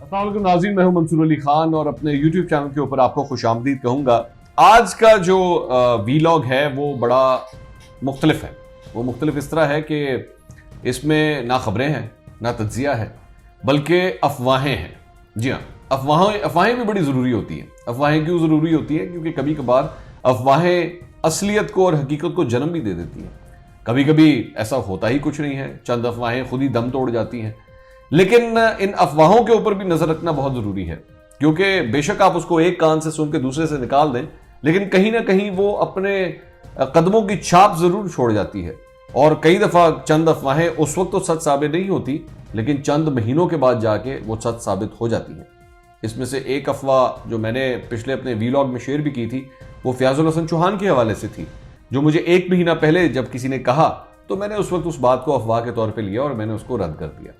अस्सलाम वालेकुम नाज़रीन, मैं हूं मंसूर अली खान और अपने YouTube चैनल के ऊपर आपको खुशामदीद कहूंगा। आज का जो वीलॉग है वो बड़ा मुख्तलिफ है। वो मुख्तलिफ इस तरह है कि इसमें ना खबरें हैं ना तज्जिया है, बल्कि अफवाहें हैं। जी हाँ, अफवाहें भी बड़ी ज़रूरी होती हैं। अफवाहें क्यों ज़रूरी होती हैं? क्योंकि कभी कभार अफवाहें असलियत को और हकीकत को जन्म भी दे देती हैं। कभी कभी ऐसा होता ही कुछ नहीं है, चंद अफवाहें खुद ही दम तोड़ जाती हैं। लेकिन इन अफवाहों के ऊपर भी नजर रखना बहुत जरूरी है, क्योंकि बेशक आप उसको एक कान से सुन के दूसरे से निकाल दें, लेकिन कहीं ना कहीं वो अपने कदमों की छाप जरूर छोड़ जाती है। और कई दफा चंद अफवाहें उस वक्त तो सच साबित नहीं होती, लेकिन चंद महीनों के बाद जाके वो सच साबित हो जाती है। इसमें से एक अफवाह जो मैंने पिछले अपने वीलॉग में शेयर भी की थी, वो फयाजुल हसन चौहान के हवाले से थी, जो मुझे एक महीना पहले जब किसी ने कहा तो मैंने उस वक्त उस बात को अफवाह के तौर पर लिया और मैंने उसको रद्द कर दिया,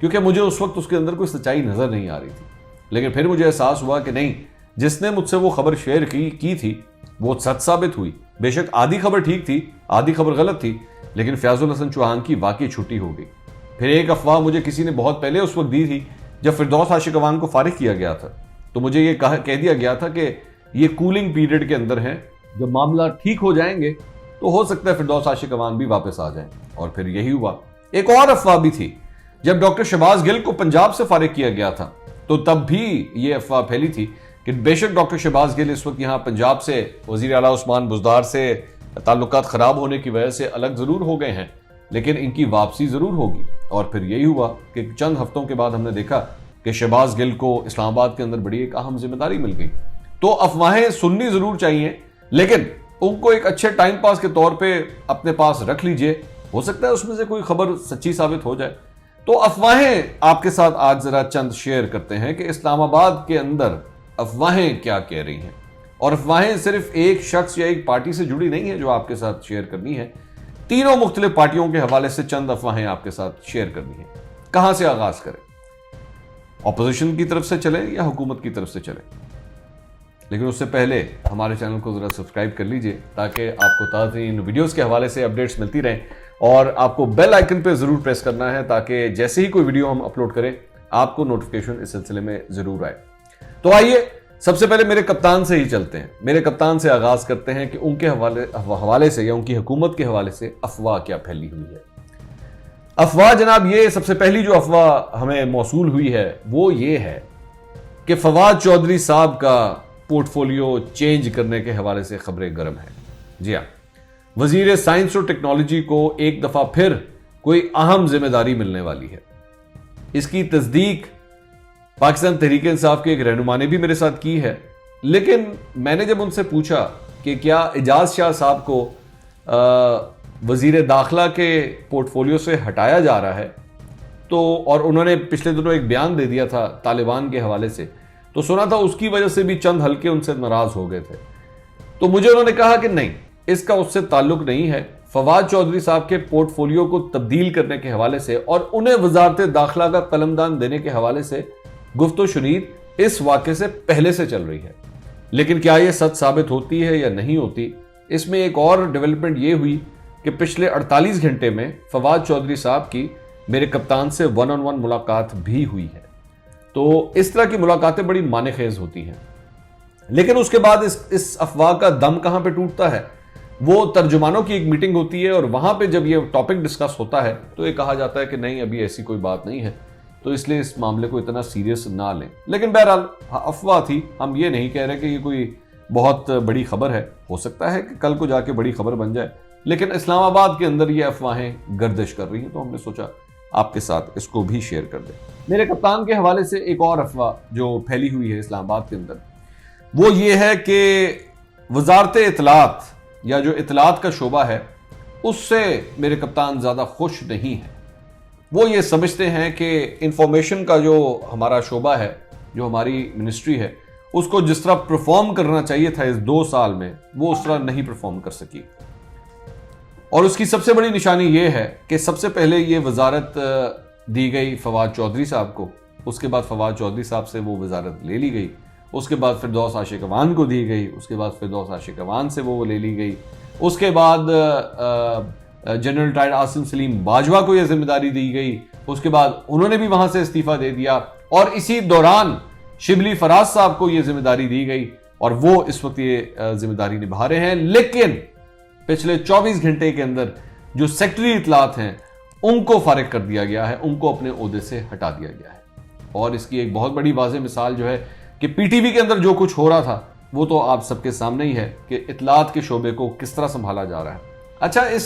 क्योंकि मुझे उस वक्त उसके अंदर कोई सच्चाई नजर नहीं आ रही थी। लेकिन फिर मुझे एहसास हुआ कि नहीं, जिसने मुझसे वो खबर शेयर की थी वो सच साबित हुई। बेशक आधी खबर ठीक थी, आधी खबर गलत थी, लेकिन फयाजुल हसन चौहान की वाकई छुट्टी हो गई। फिर एक अफवाह मुझे किसी ने बहुत पहले उस वक्त दी थी जब फिरदौस आशिक अवान को फारिग किया गया था, तो मुझे ये कह दिया गया था कि ये कूलिंग पीरियड के अंदर है, जब मामला ठीक हो जाएंगे तो हो सकता है फिरदौस आशिक अवान भी वापस आ जाए। और फिर यही हुआ। एक और अफवाह भी थी, जब डॉक्टर शहबाज गिल को पंजाब से फारिग किया गया था तो तब भी ये अफवाह फैली थी कि बेशक डॉक्टर शहबाज गिल इस वक्त यहाँ पंजाब से वजीर आला उस्मान बुज़दार से ताल्लुकात खराब होने की वजह से अलग जरूर हो गए हैं, लेकिन इनकी वापसी जरूर होगी। और फिर यही हुआ कि चंद हफ्तों के बाद हमने देखा कि शहबाज गिल को इस्लामाबाद के अंदर बड़ी एक अहम जिम्मेदारी मिल गई। तो अफवाहें सुननी जरूर चाहिए, लेकिन उनको एक अच्छे टाइम पास के तौर पर अपने पास रख लीजिए, हो सकता है उसमें से कोई खबर सच्ची साबित हो जाए। तो अफवाहें आपके साथ आज जरा चंद शेयर करते हैं कि इस्लामाबाद के अंदर अफवाहें क्या कह रही हैं। और अफवाहें सिर्फ एक शख्स या एक पार्टी से जुड़ी नहीं है जो आपके साथ शेयर करनी है, तीनों मुख्तलिफ पार्टियों के हवाले से चंद अफवाहें आपके साथ शेयर करनी है। कहां से आगाज करें? ऑपोजिशन की तरफ से चले या हुकूमत की तरफ से चले? लेकिन उससे पहले हमारे चैनल को जरा सब्सक्राइब कर लीजिए, ताकि आपको ताज़ा वीडियोस के हवाले से अपडेट्स मिलती रहें। और आपको बेल आइकन पे जरूर प्रेस करना है, ताकि जैसे ही कोई वीडियो हम अपलोड करें आपको नोटिफिकेशन इस सिलसिले में जरूर आए। तो आइए सबसे पहले मेरे कप्तान से ही चलते हैं। मेरे कप्तान से आगाज करते हैं कि उनके हवाले से या उनकी हुकूमत के हवाले से अफवाह क्या फैली हुई है। अफवाह जनाब, ये सबसे पहली जो अफवाह हमें मौसूल हुई है वो ये है कि फवाद चौधरी साहब का पोर्टफोलियो चेंज करने के हवाले से खबरें गर्म है। जी हाँ, वजीर साइंस और टेक्नोलॉजी को एक दफा फिर कोई अहम जिम्मेदारी मिलने वाली है। इसकी तस्दीक पाकिस्तान तहरीक इंसाफ के एक रहनुमा ने भी मेरे साथ की है। लेकिन मैंने जब उनसे पूछा कि क्या एजाज शाह साहब को वजीर दाखिला के पोर्टफोलियो से हटाया जा रहा है, तो और उन्होंने पिछले दिनों एक बयान दे दिया था तालिबान के हवाले से, तो सुना था उसकी वजह से भी चंद हल्के उनसे नाराज हो गए थे। तो मुझे उन्होंने कहा कि नहीं, इसका उससे ताल्लुक नहीं है। फवाद चौधरी साहब के पोर्टफोलियो को तब्दील करने के हवाले से और उन्हें वजारत दाखिला का कलमदान देने के हवाले से गुफ्तो शुनीद इस वाक़े से पहले से चल रही है। लेकिन क्या यह सच साबित होती है या नहीं होती, इसमें एक और डेवलपमेंट यह हुई कि पिछले 48 घंटे में फवाद चौधरी साहब की मेरे कप्तान से 1-on-1 मुलाकात भी हुई है। तो इस तरह की मुलाकातें बड़ी मानेखेज होती हैं। लेकिन उसके बाद इस अफवाह का दम कहां पे टूटता है? वो तर्जुमानों की एक मीटिंग होती है और वहां पे जब ये टॉपिक डिस्कस होता है तो ये कहा जाता है कि नहीं, अभी ऐसी कोई बात नहीं है, तो इसलिए इस मामले को इतना सीरियस ना लें। लेकिन बहरहाल अफवाह थी, हम ये नहीं कह रहे कि ये कोई बहुत बड़ी खबर है। हो सकता है कि कल को जाके बड़ी खबर बन जाए, लेकिन इस्लामाबाद के अंदर ये अफवाहें गर्दिश कर रही हैं, तो हमने सोचा आपके साथ इसको भी शेयर कर दें। मेरे कप्तान के हवाले से एक और अफवाह जो फैली हुई है इस्लामाबाद के अंदर, वो ये है कि वजारत इत्तलात या जो इत्तलात का शोबा है उससे मेरे कप्तान ज़्यादा खुश नहीं है। वो ये समझते हैं कि इंफॉर्मेशन का जो हमारा शोबा है, जो हमारी मिनिस्ट्री है, उसको जिस तरह परफॉर्म करना चाहिए था इस 2 साल में, वो उस तरह नहीं परफॉर्म कर सकी। और उसकी सबसे बड़ी निशानी ये है कि सबसे पहले ये वजारत दी गई फवाद चौधरी साहब को, उसके बाद फवाद चौधरी साहब से वो वजारत ले ली गई, उसके बाद फिरदौस आशिक अवान को दी गई, उसके बाद फिरदौस आशिक अवान से वो ले ली गई, उसके बाद जनरल रिटायर्ड आसिम सलीम बाजवा को यह जिम्मेदारी दी गई, उसके बाद उन्होंने भी वहां से इस्तीफा दे दिया, और इसी दौरान शिबली फराज साहब को यह जिम्मेदारी दी गई और वो इस वक्त ये जिम्मेदारी निभा रहे हैं। लेकिन पिछले 24 घंटे के अंदर जो सेक्रेटरी इतलात हैं उनको फारिग कर दिया गया है, उनको अपने ओहदे से हटा दिया गया है। और इसकी एक बहुत बड़ी वाज़ेह मिसाल जो है कि पीटीवी के अंदर जो कुछ हो रहा था वो तो आप सबके सामने ही है कि इतलात के शोबे को किस तरह संभाला जा रहा है। अच्छा, इस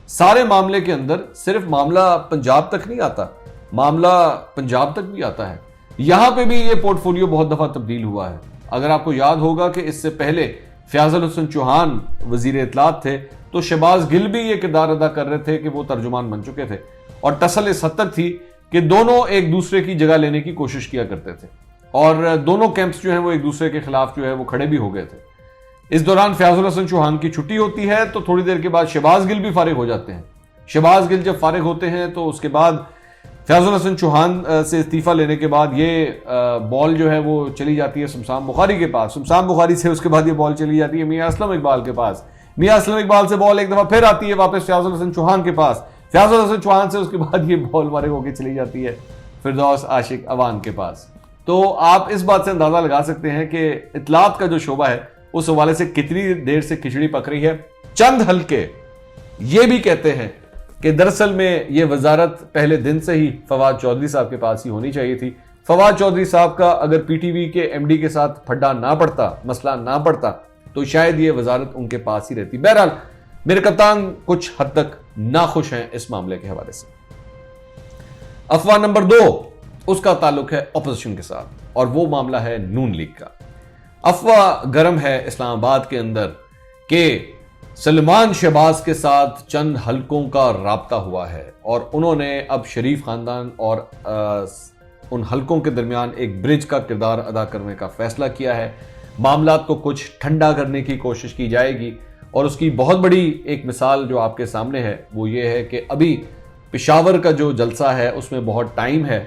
सारे मामले के अंदर सिर्फ मामला पंजाब तक नहीं आता, मामला पंजाब तक भी आता है। यहां पे भी ये पोर्टफोलियो बहुत दफा तब्दील हुआ है। अगर आपको याद होगा कि इससे पहले फयाजुल हसन चौहान वजीर इतलात थे तो शहबाज गिल भी ये किरदार अदा कर रहे थे कि वो तर्जुमान बन चुके थे और टसल इस हद तक थी कि दोनों एक दूसरे की जगह लेने की कोशिश किया करते थे और दोनों कैंप्स जो हैं वो एक दूसरे के खिलाफ जो है वो खड़े भी हो गए थे। इस दौरान फयाजुल हसन चौहान की छुट्टी होती है तो थोड़ी देर के बाद शहबाज गिल भी फारिग हो जाते हैं। शहबाज गिल जब फारिग होते हैं तो उसके बाद फयाजुल हसन चौहान से इस्तीफा लेने के बाद ये बॉल जो है वो चली जाती है शमशान बुखारी के पास। शमशान बुखारी से उसके बाद ये बॉल चली जाती है मियां असलम इकबाल के पास। मियां असलम इकबाल से बॉल एक दफा फिर आती है वापस फयाजुल हसन चौहान के पास। फयाजुल हसन चौहान से उसके बाद ये बॉल फारिग होकर चली जाती है फिरदौस आशिक अवान के पास। तो आप इस बात से अंदाजा लगा सकते हैं कि इतलात का जो शोबा है उस हवाले से कितनी देर से खिचड़ी पक रही है। चंद हल्के ये भी कहते हैं कि दरअसल में ये वजारत पहले दिन से ही फवाद चौधरी साहब के पास ही होनी चाहिए थी। फवाद चौधरी साहब का अगर पीटीवी के एमडी के साथ फड्डा ना पड़ता, मसला ना पड़ता, तो शायद ये वजारत उनके पास ही रहती। बहरहाल मेरे कप्तान कुछ हद तक नाखुश हैं इस मामले के हवाले से। अफवाह नंबर 2 उसका ताल्लुक है ऑपोजिशन के साथ और वो मामला है नून लीग का। अफवाह गर्म है इस्लामाबाद के अंदर कि सलमान शहबाज के साथ चंद हलकों का राब्ता हुआ है और उन्होंने अब शरीफ खानदान और उन हलकों के दरमियान एक ब्रिज का किरदार अदा करने का फैसला किया है। मामलात को कुछ ठंडा करने की कोशिश की जाएगी और उसकी बहुत बड़ी एक मिसाल जो आपके सामने है वो ये है कि अभी पेशावर का जो जलसा है उसमें बहुत टाइम है,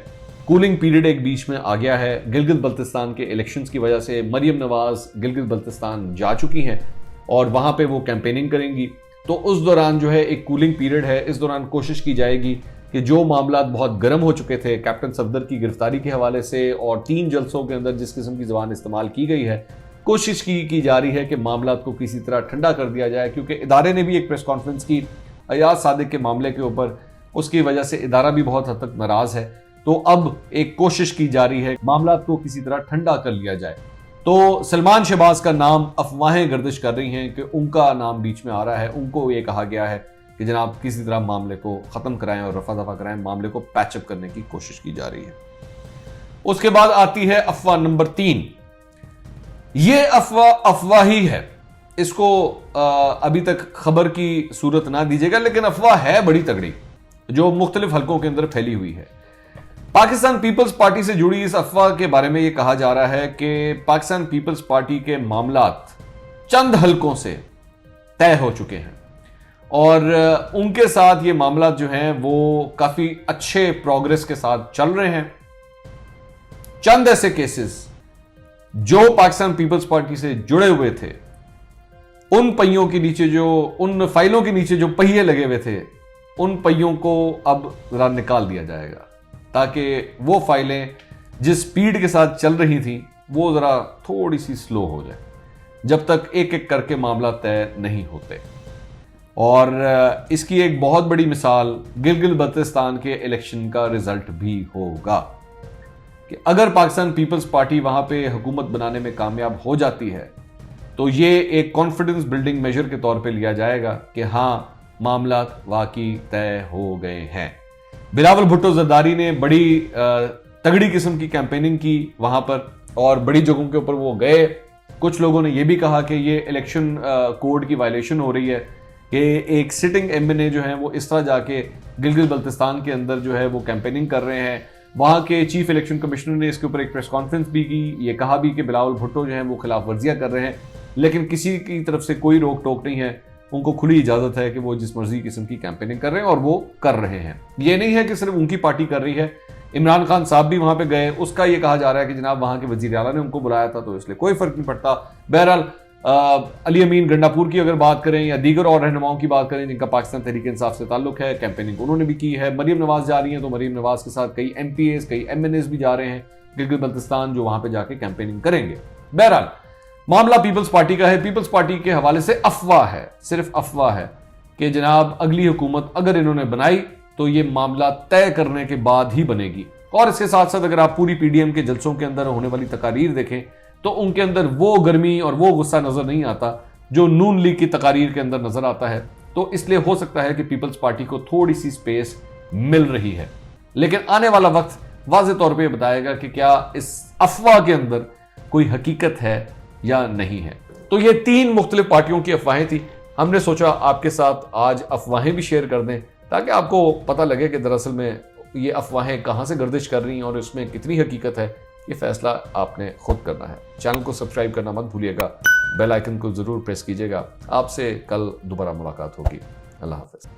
कूलिंग पीरियड एक बीच में आ गया है। गिलगित बल्तिस्तान के इलेक्शंस की वजह से मरियम नवाज गिलगित बल्तिस्तान जा चुकी हैं और वहां पे वो कैंपेनिंग करेंगी। तो उस दौरान जो है एक कूलिंग पीरियड है, इस दौरान कोशिश की जाएगी कि जो मामला बहुत गर्म हो चुके थे कैप्टन सफदर की गिरफ्तारी के हवाले से और 3 जलसों के अंदर जिस किस्म की जबान इस्तेमाल की गई है, कोशिश की जा रही है कि मामला को किसी तरह ठंडा कर दिया जाए। क्योंकि इदारे ने भी एक प्रेस कॉन्फ्रेंस की अयाज सादिक के मामले के ऊपर, उसकी वजह से इदारा भी बहुत हद तक नाराज है। तो अब एक कोशिश की जा रही है मामला को किसी तरह ठंडा कर लिया जाए। तो सलमान शहबाज का नाम अफवाहें गर्दिश कर रही हैं कि उनका नाम बीच में आ रहा है। उनको ये कहा गया है कि जनाब किसी तरह मामले को खत्म कराएं और रफा दफा कराएं, मामले को पैचअप करने की कोशिश की जा रही है। उसके बाद आती है अफवाह नंबर 3। ये अफवाह ही है, इसको अभी तक खबर की सूरत ना दीजिएगा, लेकिन अफवाह है बड़ी तगड़ी जो मुख्तलिफ हलकों के अंदर फैली हुई है। पाकिस्तान पीपल्स पार्टी से जुड़ी इस अफवाह के बारे में यह कहा जा रहा है कि पाकिस्तान पीपल्स पार्टी के मामलात चंद हलकों से तय हो चुके हैं और उनके साथ ये मामलात जो हैं वो काफी अच्छे प्रोग्रेस के साथ चल रहे हैं। चंद ऐसे केसेस जो पाकिस्तान पीपल्स पार्टी से जुड़े हुए थे, उन पहियों के नीचे जो, उन फाइलों के नीचे जो पहिए लगे हुए थे, उन पहियों को अब जरा निकाल दिया जाएगा ताकि वो फाइलें जिस स्पीड के साथ चल रही थी वो जरा थोड़ी सी स्लो हो जाए जब तक एक एक करके मामला तय नहीं होते। और इसकी एक बहुत बड़ी मिसाल गिलगित बल्तिस्तान के इलेक्शन का रिजल्ट भी होगा कि अगर पाकिस्तान पीपल्स पार्टी वहां पे हुकूमत बनाने में कामयाब हो जाती है तो ये एक कॉन्फिडेंस बिल्डिंग मेजर के तौर पे लिया जाएगा कि हाँ मामला वाकई तय हो गए हैं। बिलावल भुट्टो जरदारी ने बड़ी तगड़ी किस्म की कैंपेनिंग की वहां पर और बड़ी जगहों के ऊपर वो गए। कुछ लोगों ने यह भी कहा कि ये इलेक्शन कोड की वायलेशन हो रही है कि एक सिटिंग एमएनए जो है वो इस तरह जाके गिलगित बल्तिस्तान के अंदर जो है वो कैंपेनिंग कर रहे हैं। वहां के चीफ इलेक्शन कमिश्नर ने इसके ऊपर एक प्रेस कॉन्फ्रेंस भी की, ये कहा भी कि बिलावल भुट्टो जो है वो खिलाफ वर्जियां कर रहे हैं, लेकिन किसी की तरफ से कोई रोक टोक नहीं है, उनको खुली इजाजत है कि वो जिस मर्जी किस्म की कैंपेनिंग कर रहे हैं और वो कर रहे हैं। ये नहीं है कि सिर्फ उनकी पार्टी कर रही है, इमरान खान साहब भी वहां पे गए, उसका ये कहा जा रहा है कि जनाब वहां के वजीर आला ने उनको बुलाया था तो इसलिए कोई फर्क नहीं पड़ता। बहरहाल अली अमीन गंडापुर की अगर बात करें या दीगर और रहनुमाओं की बात करें जिनका पाकिस्तान तहरीक इंसाफ से ताल्लुक है, कैंपेनिंग उन्होंने भी की है। मरियम नवाज जा रही हैं तो मरियम नवाज के साथ कई MPAs कई MNAs भी जा रहे हैं, गिलगित बल्तिस्तान जो वहां पे जाके कैंपेनिंग करेंगे। बहरहाल मामला पीपल्स पार्टी का है। पीपल्स पार्टी के हवाले से अफवाह है, सिर्फ अफवाह है कि जनाब अगली हुकूमत अगर इन्होंने बनाई तो ये मामला तय करने के बाद ही बनेगी। और इसके साथ साथ अगर आप पूरी पीडीएम के जलसों के अंदर होने वाली तकारीर देखें तो उनके अंदर वो गर्मी और वो गुस्सा नजर नहीं आता जो नून लीग की तकारीर के अंदर नजर आता है। तो इसलिए हो सकता है कि पीपल्स पार्टी को थोड़ी सी स्पेस मिल रही है, लेकिन आने वाला वक्त वाज़ेह तौर पे बताएगा कि क्या इस अफवाह के अंदर कोई हकीकत है या नहीं है। तो ये 3 मुख्तलिफ पार्टियों की अफवाहें थी। हमने सोचा आपके साथ आज अफवाहें भी शेयर कर दें ताकि आपको पता लगे कि दरअसल में ये अफवाहें कहां से गर्दिश कर रही हैं और इसमें कितनी हकीकत है। ये फैसला आपने खुद करना है। चैनल को सब्सक्राइब करना मत भूलिएगा, बेल आइकन को जरूर प्रेस कीजिएगा। आपसे कल दोबारा मुलाकात होगी। अल्लाह हाफिज।